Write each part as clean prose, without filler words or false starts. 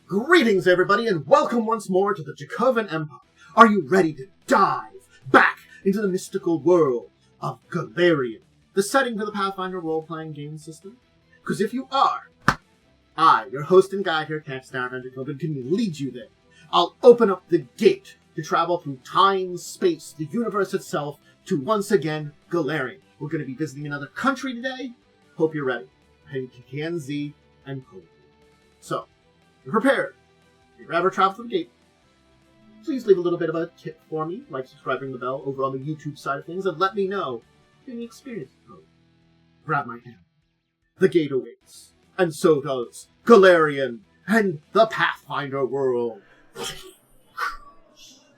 Greetings, everybody, and welcome once more to the Dracovin Empire. Are you ready to dive back into the mystical world of Golarion, the setting for the Pathfinder role-playing game system? Because if you are, I, your host and guide here, Campstar and Dracovin, can lead you there. I'll open up the gate to travel through time, space, the universe itself, to once again Golarion. We're going to be visiting another country today. Hope you're ready. Heading to KNZ and Poland. So, you're prepared. If you ever travel through the gate, please leave a little bit of a tip for me, like subscribing the bell over on the YouTube side of things, and let me know any experience you have. Grab my hand. The gate awaits, and so does Golarion and the Pathfinder world.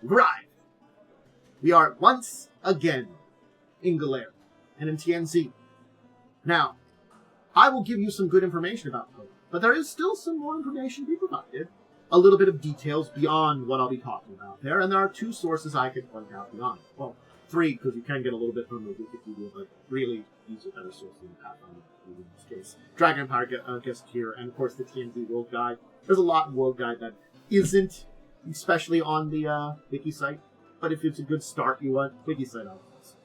Right. We are once again in Golarion and in TNZ. Now, I will give you some good information about Poland, but there is still some more information to be provided. A little bit of details beyond what I'll be talking about there, and there are two sources I could point out beyond. Well, three, because you can get a little bit from the Wikipedia, but really, these are better sources than Pathfinder in this case. Dragon Empire Gazetteer, and of course the TNZ World Guide. There's a lot in World Guide that isn't, especially on the wiki site, but if it's a good start you want, wiki site options.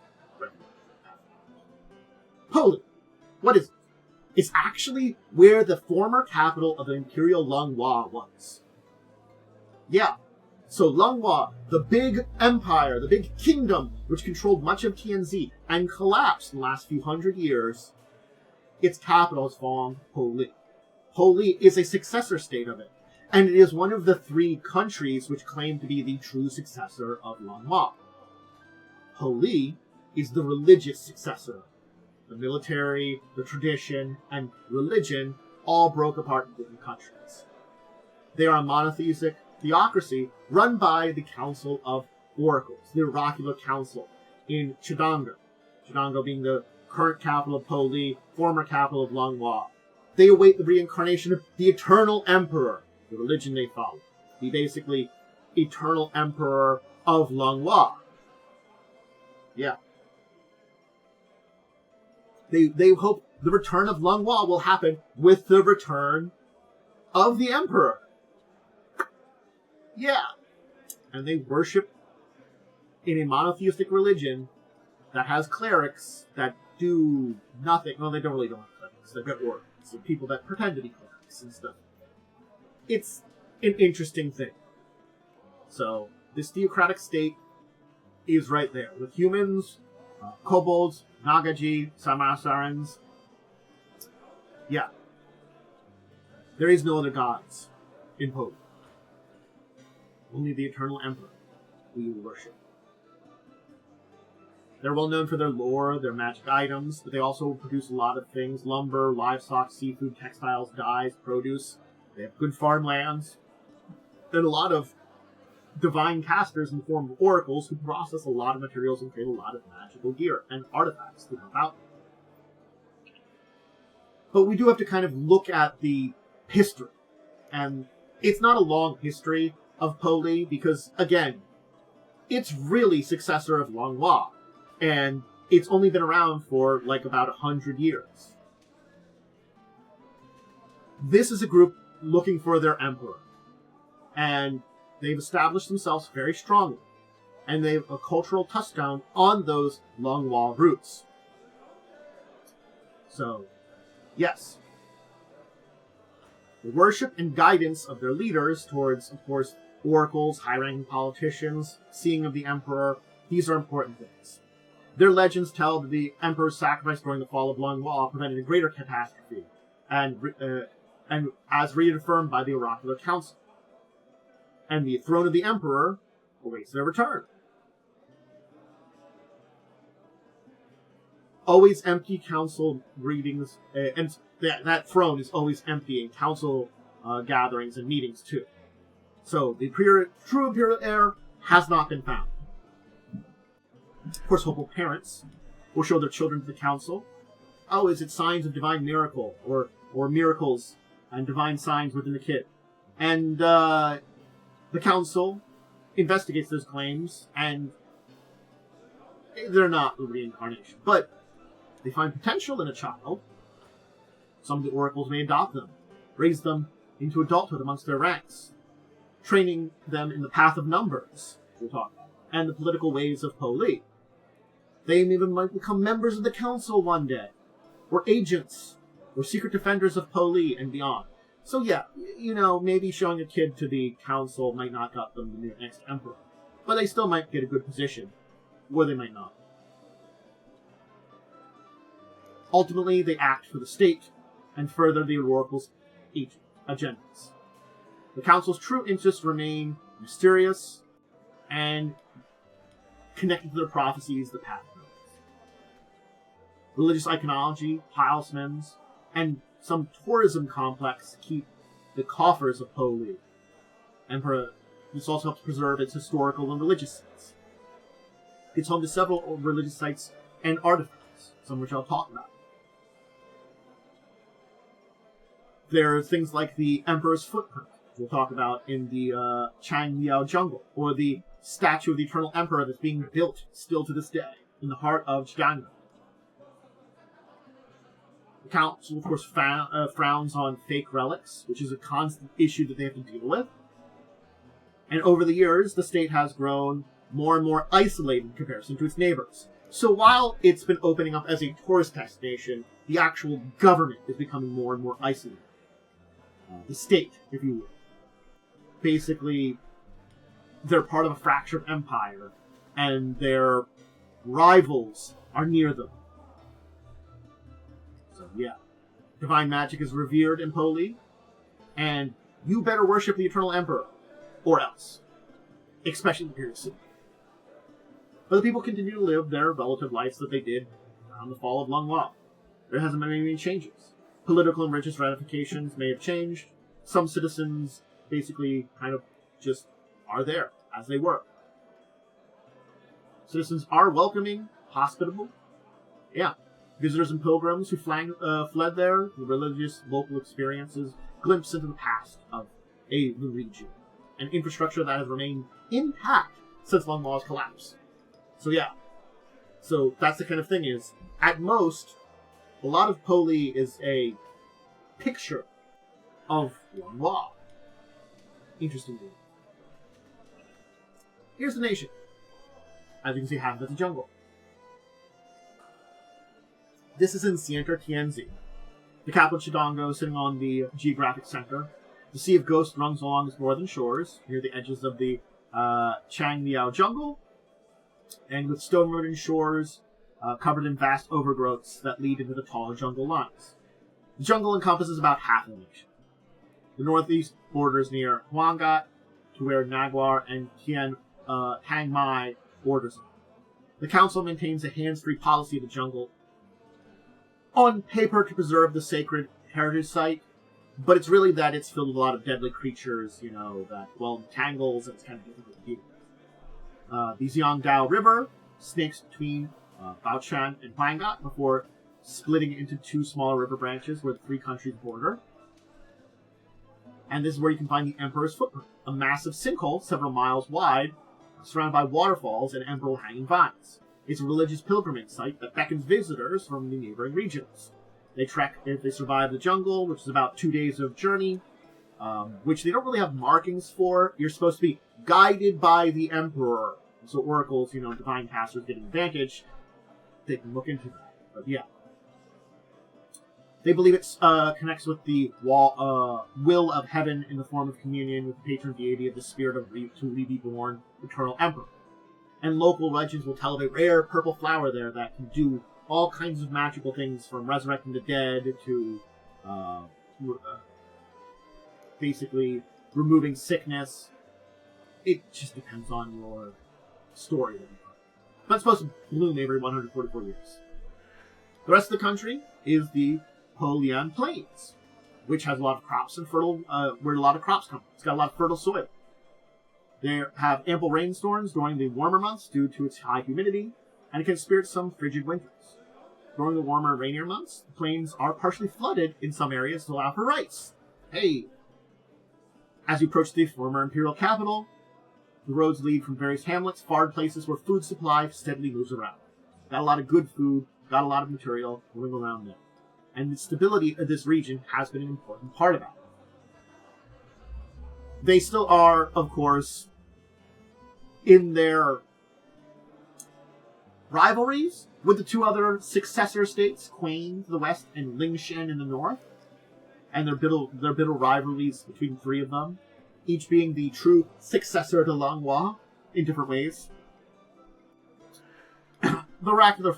Poland. What is it? It's actually where the former capital of the Imperial Lung Wa was. Yeah, so Lung Wa, the big empire, the big kingdom, which controlled much of TNZ and collapsed in the last few hundred years, its capital is fallen Poli. Poli is a successor state of it, and it is one of the three countries which claim to be the true successor of Lung Wa. Poli is the religious successor. The military, the tradition, and religion all broke apart in different countries. They are a monotheistic theocracy run by the Council of Oracles, the Oracular Council, in Chidanga. Chidanga being the current capital of Poli, former capital of Lung Wa. They await the reincarnation of the Eternal Emperor, the religion they follow. The basically Eternal Emperor of Lung Wa. Yeah. They hope the return of Lung Wa will happen with the return of the Emperor. Yeah. And they worship in a monotheistic religion that has clerics that do nothing. Well, they don't really have clerics. They've got orcs and people that pretend to be clerics and stuff. It's an interesting thing. So, this theocratic state is right there with humans, kobolds, Nagaji, Samasarans. Yeah. There is no other gods in Poland. Only the Eternal Emperor who you worship. They're well known for their lore, their magic items, but they also produce a lot of things. Lumber, livestock, seafood, textiles, dyes, produce. They have good farmlands. And a lot of divine casters in the form of oracles who process a lot of materials and create a lot of magical gear and artifacts to help out. But we do have to kind of look at the history. And it's not a long history of Poli because, again, it's really successor of Lung Wa. And it's only been around for like about 100 years. This is a group looking for their emperor. And they've established themselves very strongly, and they have a cultural touchdown on those Lung Wa roots. So, yes. The worship and guidance of their leaders towards, of course, oracles, high-ranking politicians, seeing of the emperor, these are important things. Their legends tell that the emperor's sacrifice during the fall of Lung Wa prevented a greater catastrophe, and as reaffirmed by the Oracular Council. And the throne of the Emperor awaits their return. Always empty council readings, and that throne is always empty in council gatherings and meetings too. So the true Imperial heir has not been found. Of course, hopeful parents will show their children to the council. Oh, is it signs of divine miracle or miracles and divine signs within the kid? And the council investigates those claims, and they're not a reincarnation. But they find potential in a child. Some of the oracles may adopt them, raise them into adulthood amongst their ranks, training them in the path of numbers, we'll talk about, and the political ways of Poli. They even might become members of the council one day, or agents, or secret defenders of Poli and beyond. So yeah, maybe showing a kid to the council might not get them the next emperor, but they still might get a good position, or they might not. Ultimately, they act for the state, and further the oracle's agendas. The council's true interests remain mysterious, and connected to their prophecies, the Pathfinder. Religious iconology, talismans, and some tourism complex keep the coffers of Poli. And this also helps preserve its historical and religious sites. It's home to several religious sites and artifacts, some of which I'll talk about. There are things like the Emperor's Footprint, which we'll talk about in the Changliao jungle, or the statue of the Eternal Emperor that's being built still to this day in the heart of Zhangde. The council, of course, frowns on fake relics, which is a constant issue that they have to deal with. And over the years, the state has grown more and more isolated in comparison to its neighbors. So while it's been opening up as a tourist destination, the actual government is becoming more and more isolated. The state, if you will. Basically, they're part of a fractured empire, and their rivals are near them. So yeah, divine magic is revered in Poli, and you better worship the Eternal Emperor, or else. Especially in the Imperial City. But the people continue to live their relative lives that they did around the fall of Lung Wa. There hasn't been any changes. Political and religious ratifications may have changed. Some citizens basically kind of just are there, as they were. Citizens are welcoming, hospitable. Yeah. Visitors and pilgrims who fled there, the religious local experiences, glimpse into the past of the region. An infrastructure that has remained intact since Lung Wa's collapse. So yeah. So that's the kind of thing is, at most, a lot of Poli is a picture of Lung Wa. Interesting. Here's the nation. As you can see, half of it's a jungle. This is in Sienter Tianzi. The capital Chidango is sitting on the geographic center. The Sea of Ghosts runs along its northern shores, near the edges of the Changliao jungle, and with stone-rodden shores covered in vast overgrowths that lead into the taller jungle lines. The jungle encompasses about half of the nation. The northeast borders near Huangat, to where Naguar and Tang Mai borders on. The council maintains a hands-free policy of the jungle on paper to preserve the sacred heritage site, but it's really that it's filled with a lot of deadly creatures, that, tangles, and it's kind of difficult to deal with. The Xiangdao River snakes between Baochuan and Huangat before splitting into two smaller river branches where the three countries border. And this is where you can find the Emperor's Footprint, a massive sinkhole several miles wide, surrounded by waterfalls and emerald hanging vines. It's a religious pilgrimage site that beckons visitors from the neighboring regions. They trek if they survive the jungle, which is about 2 days of journey, which they don't really have markings for. You're supposed to be guided by the Emperor. So oracles, divine casters get an advantage. They can look into that. But yeah. They believe it connects with the will of heaven in the form of communion with the patron deity of the spirit of to be born eternal emperor. And local legends will tell of a rare purple flower there that can do all kinds of magical things, from resurrecting the dead to basically removing sickness. It just depends on your story. But it's supposed to bloom every 144 years. The rest of the country is the Polian Plains, which has a lot of crops and fertile, where a lot of crops come. It's got a lot of fertile soil. They have ample rainstorms during the warmer months due to its high humidity, and it can experience some frigid winters. During the warmer, rainier months, the plains are partially flooded in some areas to allow for rice. Hey! As you approach the former imperial capital, the roads lead from various hamlets, far places where food supply steadily moves around. Got a lot of good food, got a lot of material moving around there. And the stability of this region has been an important part of that. they still are, of course, in their rivalries with the two other successor states, Quain to the west and Lingshan in the north, and their bitter rivalries between the three of them, each being the true successor to Lung Wa in different ways. The Oracular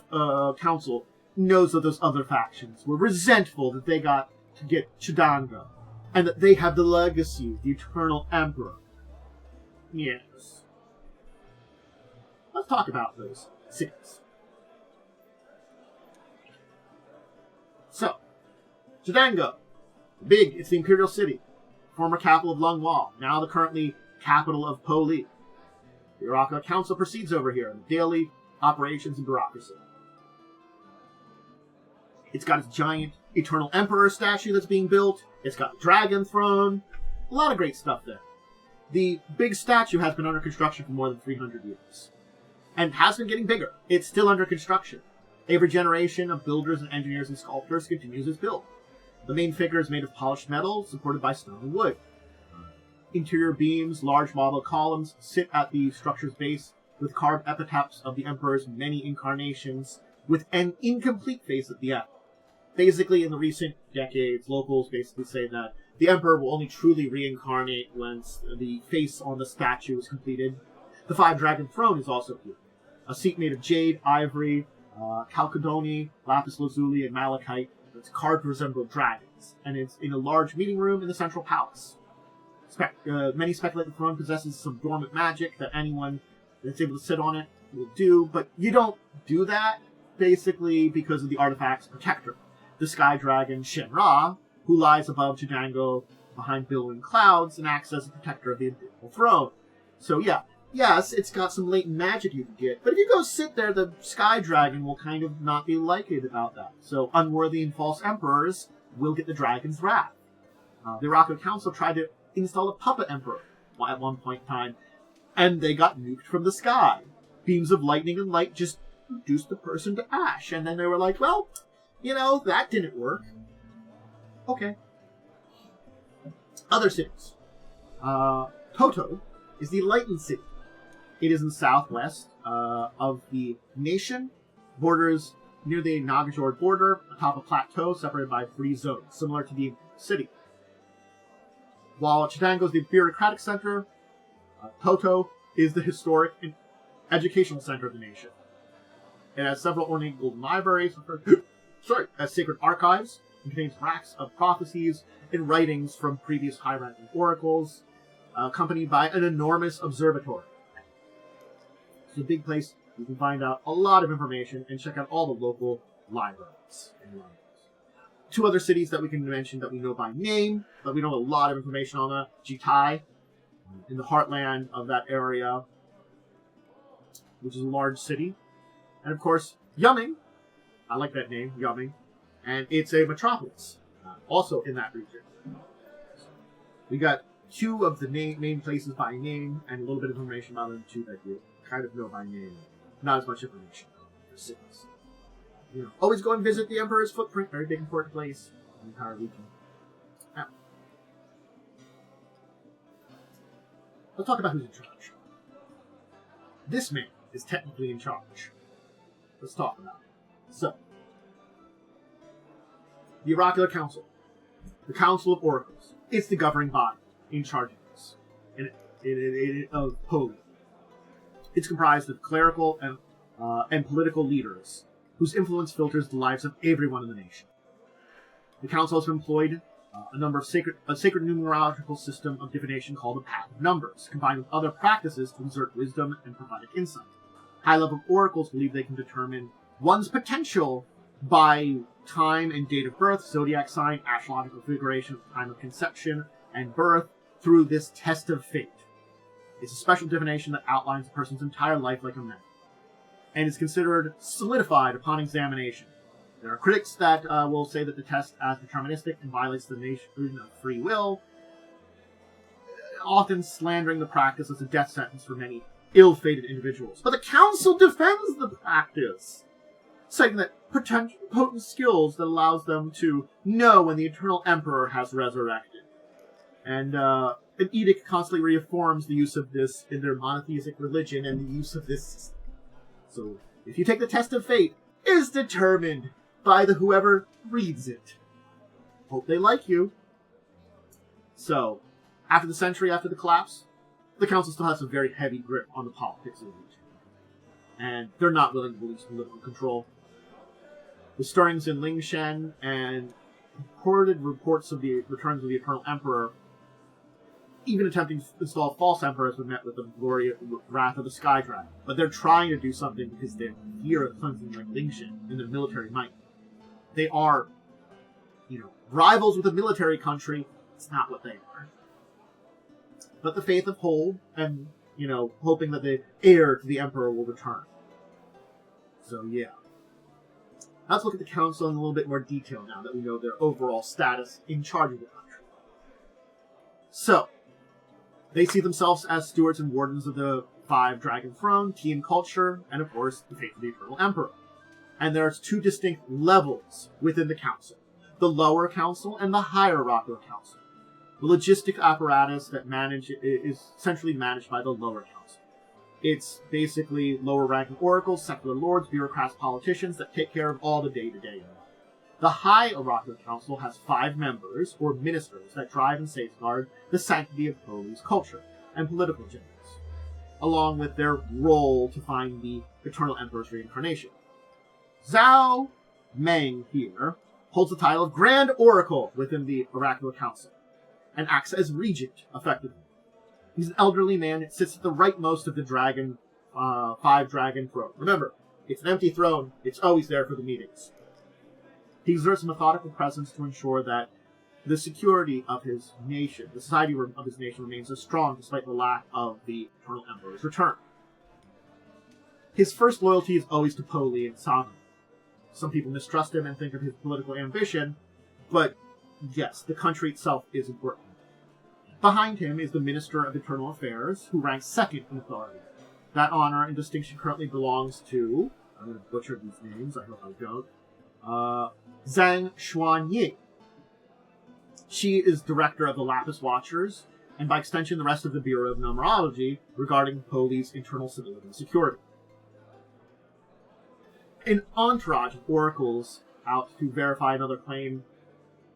Council knows that those other factions were resentful that they got to get Chidanga, and that they have the legacy of the Eternal Emperor. Yes. Let's talk about those cities. So, Chidanga, it's the Imperial City, former capital of Lung Wa, now the currently capital of Po Li. The Oracular Council proceeds over here in daily operations and bureaucracy. It's got its giant Eternal Emperor statue that's being built. It's got the Dragon Throne. A lot of great stuff there. The big statue has been under construction for more than 300 years. And has been getting bigger. It's still under construction. Every generation of builders and engineers and sculptors continues its build. The main figure is made of polished metal, supported by stone and wood. Interior beams, large marble columns sit at the structure's base with carved epitaphs of the Emperor's many incarnations, with an incomplete face at the end. Basically, in the recent decades, locals basically say that the Emperor will only truly reincarnate once the face on the statue is completed. The five-dragon throne is also here. A seat made of jade, ivory, chalcedony, lapis lazuli, and malachite. It's carved to resemble dragons, and it's in a large meeting room in the central palace. Many speculate the throne possesses some dormant magic that anyone that's able to sit on it will do, but you don't do that, basically, because of the artifact's protector, the sky dragon Shenra, who lies above Chidango behind billowing clouds and acts as a protector of the imperial throne. So yeah, yes, it's got some latent magic you can get, but if you go sit there, the sky dragon will kind of not be liking about that. So unworthy and false emperors will get the dragon's wrath. The Oracular Council tried to install a puppet emperor at one point in time, and they got nuked from the sky. Beams of lightning and light just reduced the person to ash, and then they were like, well, you know, that didn't work. Okay. Other cities. Toto is the Lightened City. It is in the southwest of the nation, borders near the Nagajord border, atop a plateau separated by 3 zones, similar to the city. While Chidango is the bureaucratic center, Toto is the historic and educational center of the nation. It has several ornate golden libraries, as sacred archives, and contains racks of prophecies and writings from previous high-ranking oracles, accompanied by an enormous observatory. It's a big place. You can find out a lot of information and check out all the local libraries. 2 other cities that we can mention that we know by name, but we know a lot of information on Jitai, in the heartland of that area, which is a large city. And of course, Yumming. I like that name, Yumming. And it's a metropolis, also in that region. We got 2 of the main places by name, and a little bit of information about them, 2 that you kind of know by name. Not as much information on the cities. You know, always go and visit the Emperor's Footprint, very big important place in the entire region. Now, let's talk about who's in charge. This man is technically in charge. Let's talk about it. So, the Oracular Council, the Council of Oracles, it's the governing body in charge of this, of Po Li. It's comprised of clerical and political leaders whose influence filters the lives of everyone in the nation. The council has employed a sacred numerological system of divination called the Path of Numbers, combined with other practices to exert wisdom and prophetic insight. High-level oracles believe they can determine one's potential by time and date of birth, zodiac sign, astrological configuration, time of conception, and birth through this test of fate. It's a special divination that outlines a person's entire life like a map, and is considered solidified upon examination. There are critics that will say that the test is deterministic and violates the notion of free will, often slandering the practice as a death sentence for many ill-fated individuals. But the council defends the practice, saying that potent skills that allows them to know when the Eternal Emperor has resurrected. And an edict constantly reaffirms the use of this in their monotheistic religion and the use of this system. So, if you take the test of fate, is determined by the whoever reads it. Hope they like you. So, after the century after the collapse, the council still has a very heavy grip on the politics of the region. And they're not willing to release political control. The stirrings in Lingshan and reported reports of the returns of the Eternal Emperor, even attempting to install false emperors, were met with the glory of the wrath of the Sky Dragon. But they're trying to do something because they fear something like Lingshan in their military might. They are, rivals with a military country. It's not what they are. But the faith of hold and, hoping that the heir to the Emperor will return. So, yeah. Let's look at the Council in a little bit more detail now that we know their overall status in charge of the country. So, they see themselves as stewards and wardens of the 5 Dragon Throne, tea and culture, and of course, the fate of the Eternal Emperor. And there's 2 distinct levels within the Council. The Lower Council and the Hierarchical Council. The logistic apparatus that is centrally managed by the Lower Council. It's basically lower-ranking oracles, secular lords, bureaucrats, politicians that take care of all the day-to-day. The Hierarchical Council has 5 members, or ministers, that drive and safeguard the sanctity of Poli's culture and political agendas, along with their role to find the Eternal Emperor's reincarnation. Zhao Meng here holds the title of Grand Oracle within the Oracular Council, and acts as regent, effectively. He's an elderly man that sits at the rightmost of the 5 Dragon Throne. Remember, it's an empty throne, it's always there for the meetings. He exerts a methodical presence to ensure that the security of his nation, the society of his nation, remains as strong despite the lack of the Eternal Emperor's return. His first loyalty is always to Poli and Sovereign. Some people mistrust him and think of his political ambition, but yes, the country itself is important. Behind him is the Minister of Internal Affairs, who ranks second in authority. That honor and distinction currently belongs to, I'm going to butcher these names, I hope I don't, Zhang Xuanyi. She is director of the Lapis Watchers, and by extension the rest of the Bureau of Numerology regarding Poli's internal civility and security. An entourage of oracles out to verify another claim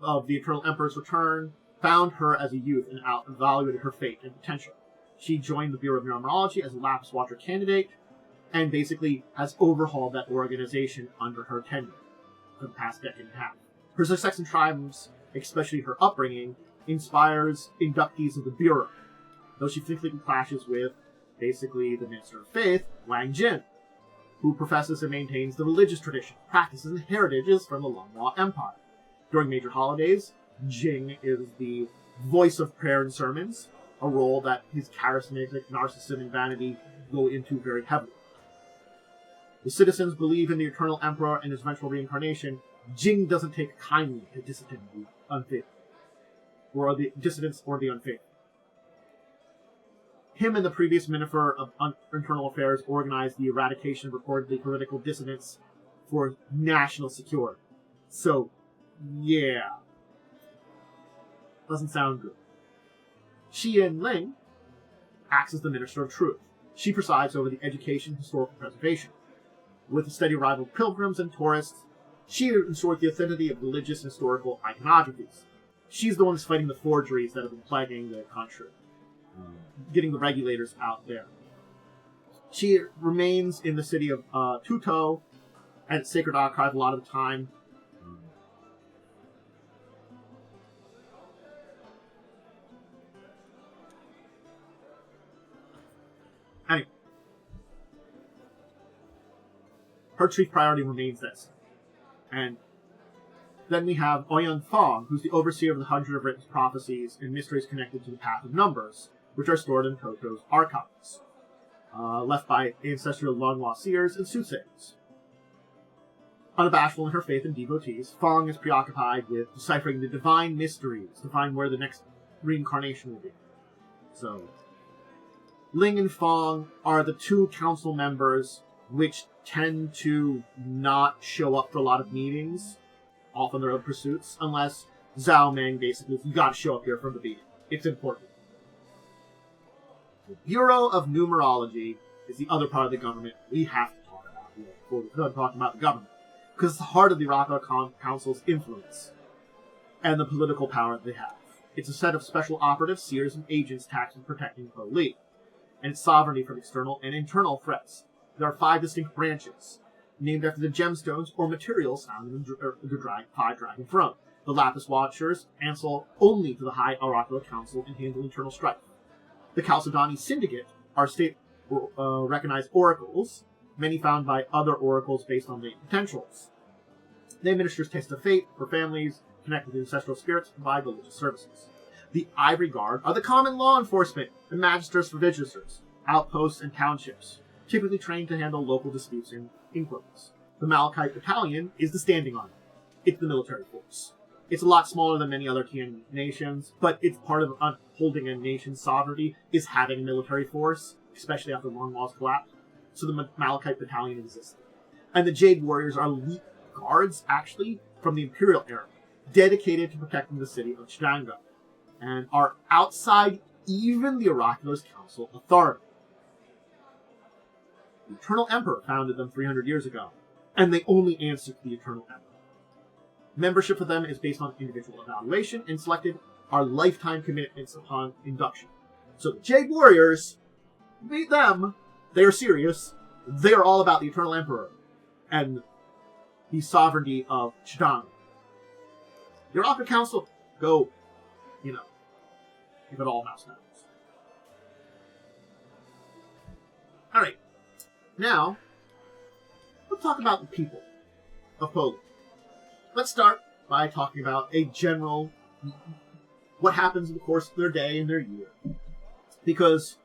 of the Eternal Emperor's return found her as a youth and evaluated her fate and potential. She joined the Bureau of Numerology as a Lapis Watcher candidate, and basically has overhauled that organization under her tenure for the past decade and a half. Her success and triumphs, especially her upbringing, inspires inductees of the Bureau, though she frequently clashes with, basically, the Minister of Faith, Wang Jin, who professes and maintains the religious tradition, practices, and heritages from the Lung Wa Empire. During major holidays, Jing is the voice of prayer and sermons, a role that his charismatic narcissism and vanity go into very heavily. The citizens believe in the Eternal Emperor and his eventual reincarnation. Jing doesn't take kindly to dissidents or the dissidents or the unfaithful. Him and the previous Minister of Internal Affairs organized the eradication of reportedly political dissidents for national security. So, yeah. Doesn't sound good. Xian Ling acts as the Minister of Truth. She presides over the education and historical preservation. With a steady arrival of pilgrims and tourists, she ensures the authenticity of religious and historical iconographies. She's the one that's fighting the forgeries that have been plaguing the country, getting the regulators out there. She remains in the city of Tuto at Sacred Archive a lot of the time. Anyway, her chief priority remains this. And then we have Ouyang Fong, who's the overseer of the 100 of written prophecies and mysteries connected to the Path of Numbers, which are stored in Toto's archives, left by ancestral Lung Wa seers and soothsayers. Unabashful in her faith and devotees, Fong is preoccupied with deciphering the divine mysteries to find where the next reincarnation will be. So, Ling and Fong are the 2 council members which tend to not show up for a lot of meetings, off on their own pursuits, unless Zhao Meng basically, you gotta show up here for the meeting. It's important. The Bureau of Numerology is the other part of the government we have to talk about here before we're done talking about the government, because it's the heart of the Araco Council's influence and the political power they have. It's a set of special operatives, seers, and agents tasked with protecting Poli and its sovereignty from external and internal threats. There are 5 distinct branches, named after the gemstones or materials found in the 5 Dragon Throne. The Lapis Watchers answer only to the High Oracular Council and handle internal strife. The Chalcedony Syndicate are state-recognized oracles, many found by other oracles based on latent potentials. They administer tests of fate for families, connect with ancestral spirits, and provide religious services. The Ivory Guard are the common law enforcement and magisters for vigilance, outposts, and townships, typically trained to handle local disputes and inquiries. The Malachite Battalion is the standing army. It's the military force. It's a lot smaller than many other TN nations, but it's part of upholding a nation's sovereignty is having a military force, especially after Lung Wa's collapse. So the Malachite Battalion existed. And the Jade Warriors are elite guards, actually, from the Imperial era, dedicated to protecting the city of Chidango, and are outside even the Oracular's Council authority. The Eternal Emperor founded them 300 years ago, and they only answer to the Eternal Emperor. Membership for them is based on individual evaluation, and selected are lifetime commitments upon induction. So the Jade Warriors, meet them, they are serious, they are all about the Eternal Emperor, and the sovereignty of Chidango. The Oracular Council go, give it all mouse nuts. Alright, now, let's talk about the people of Poli. Let's start by talking about a general, what happens in the course of their day and their year. Because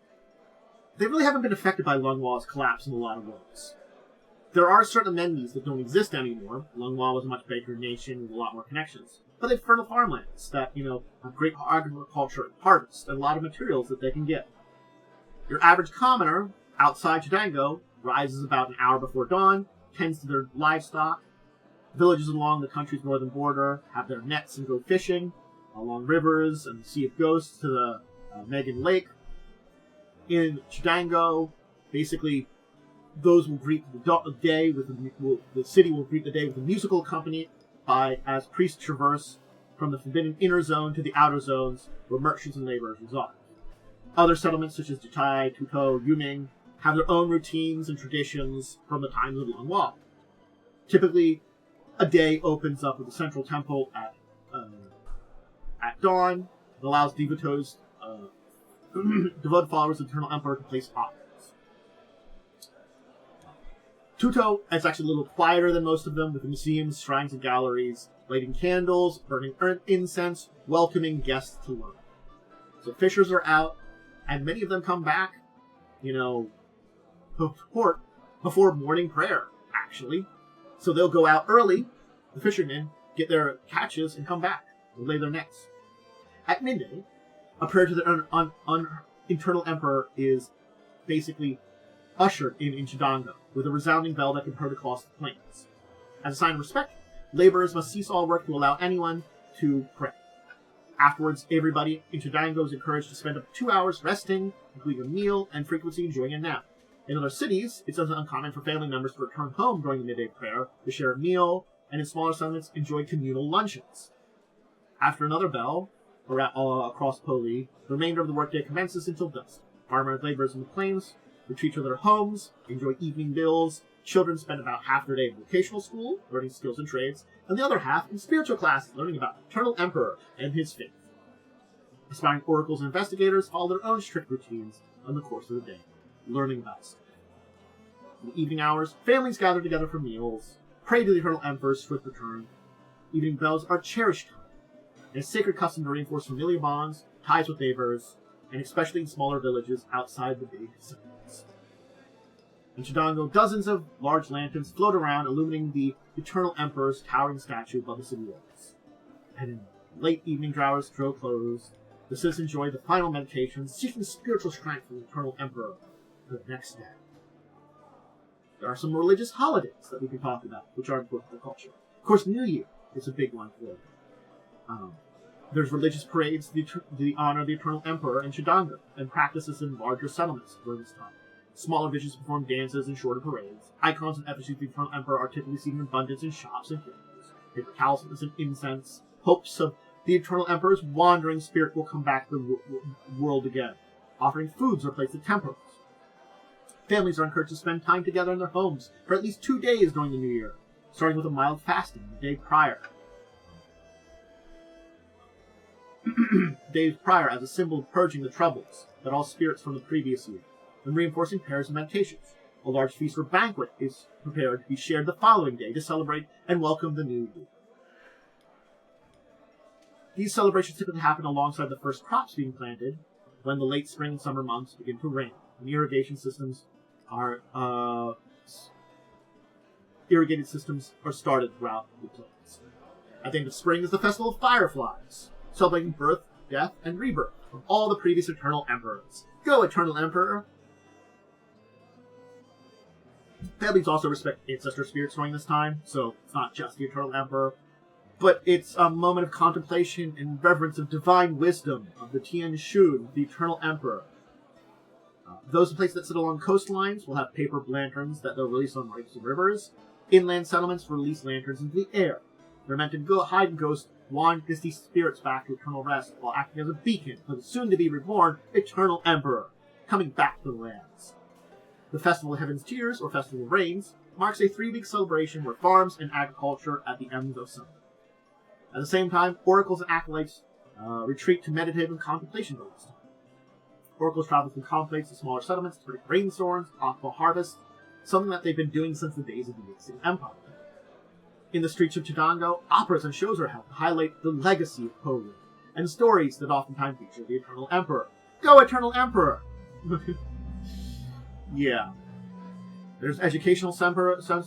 they really haven't been affected by Lung Wa's collapse in a lot of ways. There are certain amenities that don't exist anymore. Lung Wa was a much bigger nation with a lot more connections. But they have fertile farmlands that, have great agriculture and harvest, and a lot of materials that they can get. Your average commoner outside Chidango rises about an hour before dawn, tends to their livestock. Villages along the country's northern border have their nets and go fishing along rivers and the Sea of Ghosts to the Megan Lake. In Chidango, basically, those will greet the day with the city will greet the day with a musical accompaniment as priests traverse from the forbidden inner zone to the outer zones where merchants and laborers reside. Other settlements such as Jutai, Tuto, Yuming have their own routines and traditions from the times of Lung Wa. Typically, a day opens up with the central temple at dawn. It allows devoted followers of the Eternal Emperor to place offerings. Tuto is actually a little quieter than most of them, with museums, shrines, and galleries, lighting candles, burning incense, welcoming guests to learn. So fishers are out, and many of them come back, before morning prayer, actually. So they'll go out early, the fishermen, get their catches, and come back and lay their nets. At midday, a prayer to the Eternal Emperor is basically ushered in Chidango, with a resounding bell that can be heard across the plains. As a sign of respect, laborers must cease all work to allow anyone to pray. Afterwards, everybody in Chidango is encouraged to spend up to 2 hours resting, including a meal, and frequency enjoying a nap. In other cities, it's uncommon for family members to return home during the midday prayer to share a meal, and in smaller settlements, enjoy communal luncheons. After another bell, across Poli, the remainder of the workday commences until dusk. Farmer and laborers in the plains retreat to their homes, enjoy evening meals. Children spend about half their day in vocational school, learning skills and trades, and the other half in spiritual classes, learning about the Eternal Emperor and his faith. Aspiring oracles and investigators follow their own strict routines on the course of the day, learning about stuff. In the evening hours, families gather together for meals, pray to the Eternal Emperor's swift return. Evening bells are cherished time, and a sacred custom to reinforce familiar bonds, ties with neighbors, and especially in smaller villages outside the big cities. In Chidango, dozens of large lanterns float around, illuminating the Eternal Emperor's towering statue above the city walls. And in late evening hours, draw closed, the citizens enjoy the final meditations, seeking spiritual strength from the Eternal Emperor for the next day. There are some religious holidays that we can talk about, which are important to the culture. Of course, New Year is a big one for them. There's religious parades to honor the Eternal Emperor in Chidanga, and practices in larger settlements during this time. Smaller villages perform dances and shorter parades. Icons and effigies of the Eternal Emperor are typically seen in abundance in shops and heroes. Paper talismans and incense. Hopes of the Eternal Emperor's wandering spirit will come back to the world again. Offering foods are placed at temples. Families are encouraged to spend time together in their homes for at least 2 days during the New Year, starting with a mild fasting the day prior. Days prior as a symbol of purging the troubles that all spirits from the previous year, and reinforcing prayers and meditations. A large feast or banquet is prepared to be shared the following day to celebrate and welcome the new year. These celebrations typically happen alongside the first crops being planted, when the late spring and summer months begin to rain, and irrigation systems are started throughout the place. At the end of spring is the Festival of Fireflies, celebrating birth, death, and rebirth of all the previous Eternal Emperors. Go, Eternal Emperor! Families also respect ancestor spirits during this time, so it's not just the Eternal Emperor, but it's a moment of contemplation and reverence of divine wisdom of the Tian Shun, the Eternal Emperor. Those places that sit along coastlines will have paper lanterns that they'll release on lakes and rivers. Inland settlements release lanterns into the air. They're meant to go hide and ghost wander distant spirits back to eternal rest while acting as a beacon for the soon-to-be reborn Eternal Emperor, coming back to the lands. The Festival of Heaven's Tears, or Festival of Rains, marks a 3-week celebration where farms and agriculture at the end of summer. At the same time, oracles and acolytes retreat to meditative and contemplation during this time. Oracles travel from conflicts to smaller settlements to predict rainstorms, optimal harvest, something that they've been doing since the days of the Ancient Empire. In the streets of Chidango, operas and shows are held to highlight the legacy of Poland, and stories that oftentimes feature the Eternal Emperor. Go, Eternal Emperor! Yeah. There's educational seminars in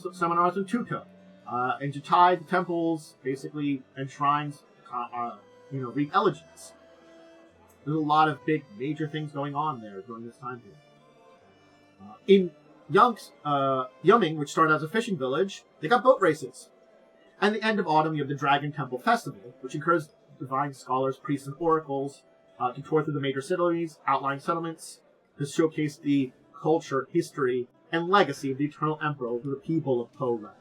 Tuto. In Jatai, the temples, basically, and shrines, read elegies. There's a lot of big, major things going on there during this time period. In Yumming, which started as a fishing village, they got boat races. And the end of autumn, you have the Dragon Temple Festival, which encourages divine scholars, priests, and oracles to tour through the major cities, outlying settlements, to showcase the culture, history, and legacy of the Eternal Emperor to the people of Poland.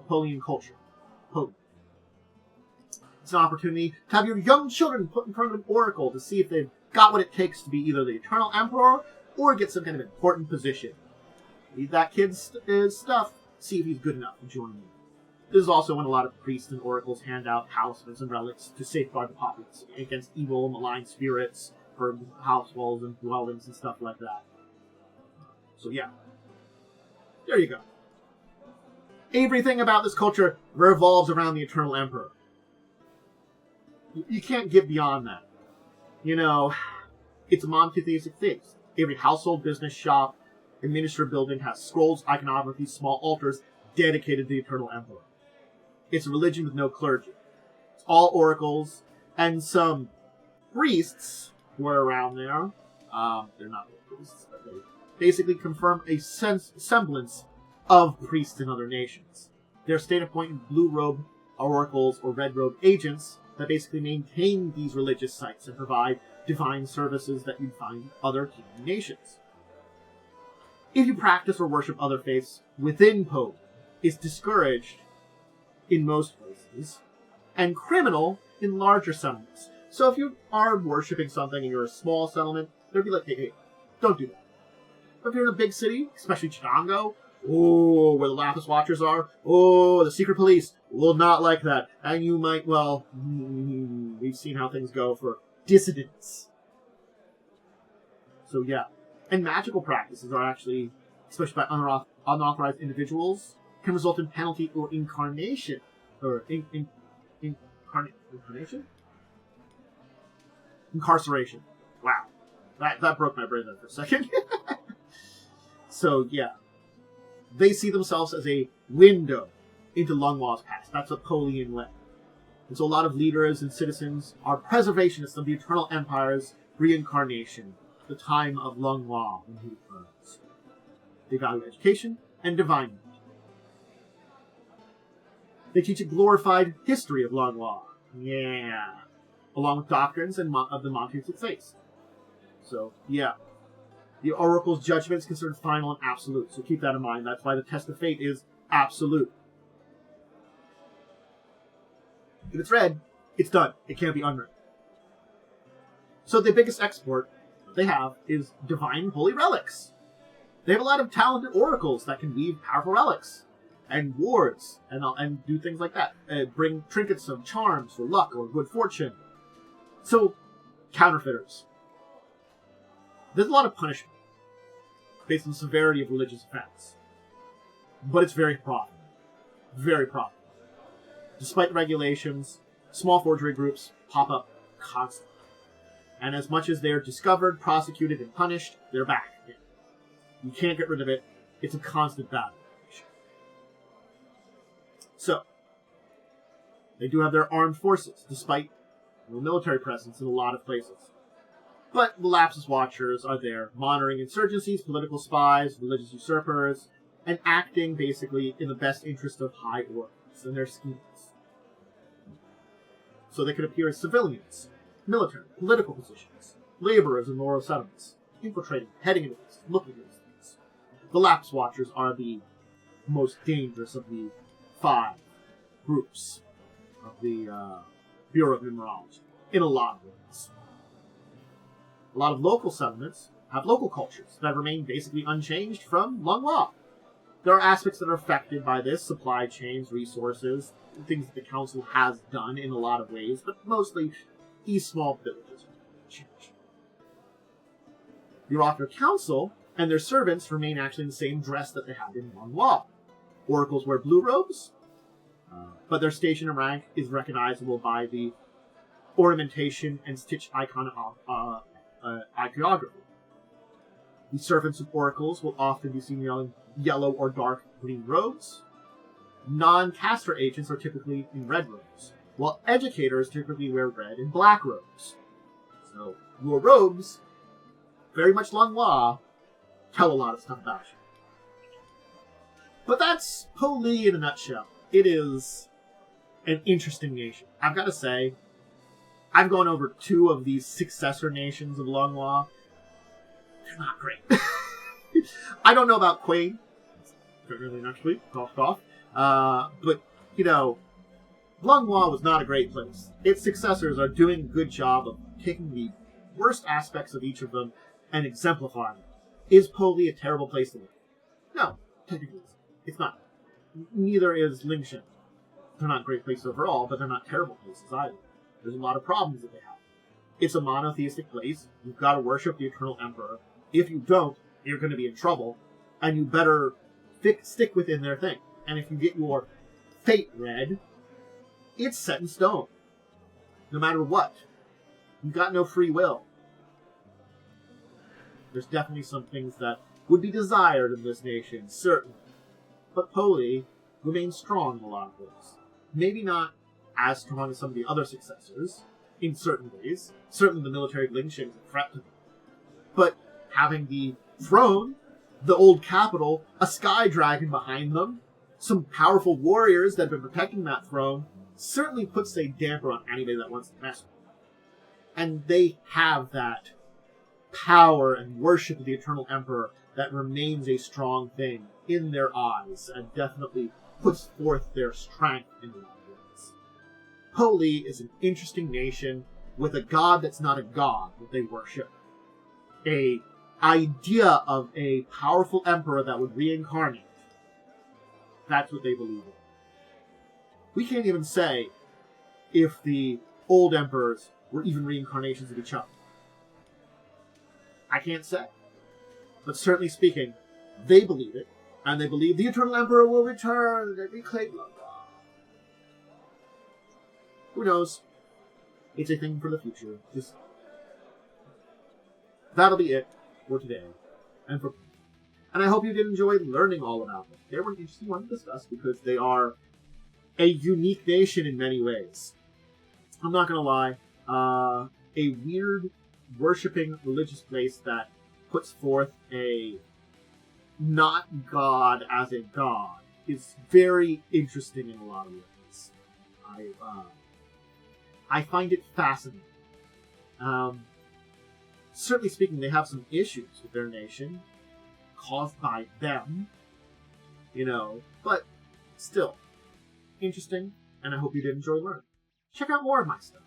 Polian culture. Poland. It's an opportunity to have your young children put in front of an oracle to see if they've got what it takes to be either the Eternal Emperor or get some kind of important position. Read that kid's stuff, see if he's good enough to join you. This is also when a lot of priests and oracles hand out talismans and relics to safeguard the populace against evil, malign spirits for house walls and dwellings and stuff like that. So yeah. There you go. Everything about this culture revolves around the Eternal Emperor. You can't get beyond that. It's a monotheistic faith. Every household, business, shop, and minister building has scrolls, iconography, small altars dedicated to the Eternal Emperor. It's a religion with no clergy. It's all oracles, and some priests were around there. They're not priests, but they basically confirm a semblance of priests in other nations. They're state-appointed blue-robe oracles or red-robe agents that basically maintain these religious sites and provide divine services that you'd find in other kingdom nations. If you practice or worship other faiths within Poland, it's discouraged in most places, and criminal in larger settlements. So if you are worshipping something and you're a small settlement, they'll be like, hey, don't do that. But if you're in a big city, especially Chidango, where the Lapis Watchers are, the secret police will not like that. And you might, we've seen how things go for dissidents. So yeah. And magical practices are actually, especially by unauthorized individuals, can result in penalty or incarnation. Or incarnation? Incarceration. Wow. That broke my brain there for a second. So yeah. They see themselves as a window into Lung Wa's past. That's a Polian way. And so a lot of leaders and citizens are preservationists of the Eternal Empire's reincarnation, the time of Lung Wa when he returns. They value education and divine knowledge. They teach a glorified history of Lung Wa. Yeah. Along with doctrines of the Montezut faith. So, yeah. The Oracle's judgment is considered final and absolute, so keep that in mind. That's why the test of fate is absolute. If it's read, it's done. It can't be unread. So the biggest export they have is divine holy relics. They have a lot of talented oracles that can weave powerful relics and wards and do things like that. Bring trinkets of charms for luck or good fortune. So, counterfeiters. There's a lot of punishment based on the severity of religious offense. But it's very profitable. Very profitable. Despite regulations, small forgery groups pop up constantly. And as much as they're discovered, prosecuted, and punished, they're back again. You can't get rid of it. It's a constant battle. So, they do have their armed forces, despite no military presence in a lot of places. But the Lapsus Watchers are there, monitoring insurgencies, political spies, religious usurpers, and acting, basically, in the best interest of high orders and their schemes. So they could appear as civilians, military, political positions, laborers in rural settlements, infiltrating, heading into this, looking at these things. The Lapse Watchers are the most dangerous of the 5 groups of the Bureau of Numerology, in a lot of ways. A lot of local settlements have local cultures that remain basically unchanged from Lung Wa. There are aspects that are affected by this, supply chains, resources, things that the council has done in a lot of ways, but mostly these small villages change. The Orather Council and their servants remain actually in the same dress that they had in Lung Wa. Oracles wear blue robes, but their station and rank is recognizable by the ornamentation and stitch iconography. The servants of oracles will often be seen wearing yellow or dark green robes. Non-caster agents are typically in red robes, while educators typically wear red and black robes. So, your robes, very much Lung Wa, tell a lot of stuff about you. But that's Poli in a nutshell. It is an interesting nation. I've got to say, I've gone over 2 of these successor nations of Lung Wa. They're not great. I don't know about Quain. Really next week, cough, cough. But, you know, Lung Wa was not a great place. Its successors are doing a good job of taking the worst aspects of each of them and exemplifying it. Is Poli a terrible place to live? No, technically it's not. Neither is Lingshan. They're not great places overall, but they're not terrible places either. There's a lot of problems that they have. It's a monotheistic place. You've got to worship the Eternal Emperor. If you don't, you're going to be in trouble, and you better stick within their thing. And if you get your fate read, it's set in stone. No matter what. You've got no free will. There's definitely some things that would be desired in this nation, certainly. But Poli remains strong in a lot of ways. Maybe not as strong as some of the other successors, in certain ways. Certainly the military of Lingshan is a threat to them. But having the throne, the old capital, a sky dragon behind them, some powerful warriors that have been protecting that throne, certainly puts a damper on anybody that wants to mess with them. And they have that power and worship of the Eternal Emperor that remains a strong thing in their eyes and definitely puts forth their strength in a lot of ways. Poli is an interesting nation with a god that's not a god that they worship. A idea of a powerful emperor that would reincarnate. That's what they believe in. We can't even say if the old emperors were even reincarnations of each other. I can't say. But certainly speaking, they believe it, and they believe the Eternal Emperor will return and reclaim Lung Wa. Who knows? It's a thing for the future. That'll be it for today. And I hope you did enjoy learning all about them. They were an interesting one to discuss because they are a unique nation in many ways. I'm not going to lie. A weird worshipping religious place that puts forth a not God as a god is very interesting in a lot of ways. I find it fascinating. Certainly speaking, they have some issues with their nation caused by them, but still interesting, and I hope you did enjoy learning. Check out more of my stuff.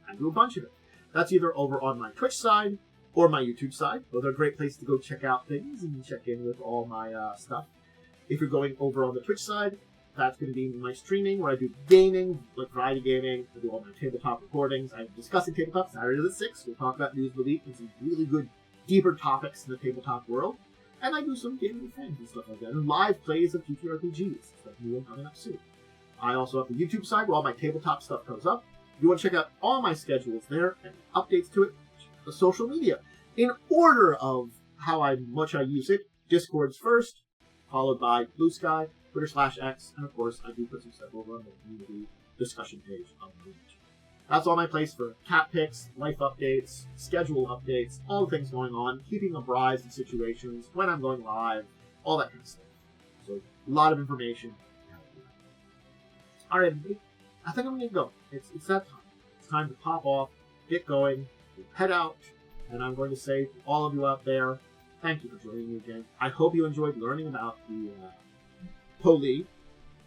I do a bunch of it. That's either over on my Twitch side or my YouTube side. Both are a great place to go check out things and check in with all my stuff. If you're going over on the Twitch side, that's going to be my streaming, where I do gaming, like variety gaming. I do all my tabletop recordings. I'm discussing tabletop Saturdays at 6. We'll talk about news of the week and some really good, deeper topics in the tabletop world. And I do some gaming with friends and stuff like that. And live plays of TTRPGs. Stuff new one coming up soon. I also have the YouTube side where all my tabletop stuff comes up. If you want to check out all my schedules there and updates to it, check out the social media. In order of how much I use it, Discord's first, followed by Blue Sky, Twitter/X, and of course, I do put some stuff over on the community discussion page on the page. That's all my place for cat picks, life updates, schedule updates, all the things going on, keeping apprised of situations, when I'm going live, all that kind of stuff. So, a lot of information. Alright, everybody. I think I'm going to go. It's that time. It's time to pop off, get going, head out, and I'm going to say to all of you out there, thank you for joining me again. I hope you enjoyed learning about the Poli,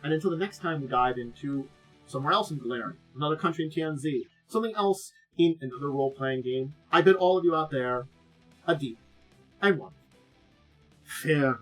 and until the next time we dive into somewhere else in Golarion, another country in TNZ, something else in another role-playing game, I bid all of you out there adieu, and one. Farewell.